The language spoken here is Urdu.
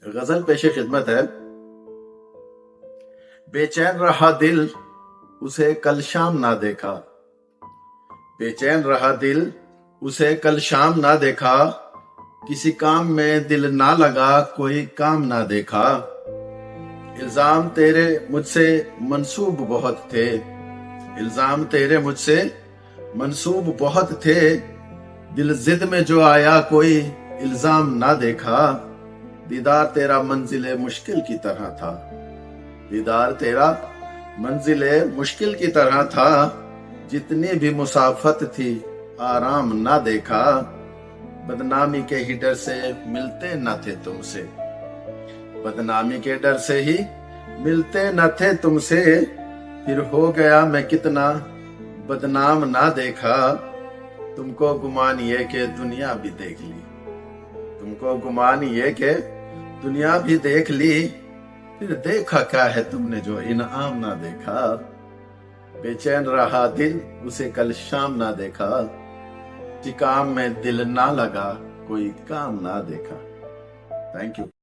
غزل پیش خدمت ہے۔ بے چین رہا دل اسے کل شام نہ دیکھا، بے چین رہا دل اسے کل شام نہ دیکھا، کسی کام میں دل نہ لگا کوئی کام نہ دیکھا۔ الزام تیرے مجھ سے منسوب بہت تھے، الزام تیرے مجھ سے منسوب بہت تھے، دل ضد میں جو آیا کوئی الزام نہ دیکھا۔ دیدار تیرا منزل مشکل کی طرح تھا، دیدار تیرا منزل مشکل کی طرح تھا، جتنی بھی مسافت تھی آرام نہ دیکھا۔ بدنامی کے ہی ڈر سے ملتے نہ تھے تم سے، بدنامی کے ڈر سے ہی ملتے نہ تھے تم سے، پھر ہو گیا میں کتنا بدنام نہ دیکھا۔ تم کو گمان یہ کہ دنیا بھی دیکھ لی، تم کو گمان یہ کہ دنیا بھی دیکھ لی، پھر دیکھا کیا ہے تم نے جو انعام نہ دیکھا۔ بے چین رہا دل اسے کل شام نہ دیکھا، کسی کام میں دل نہ لگا کوئی کام نہ دیکھا۔ Thank you.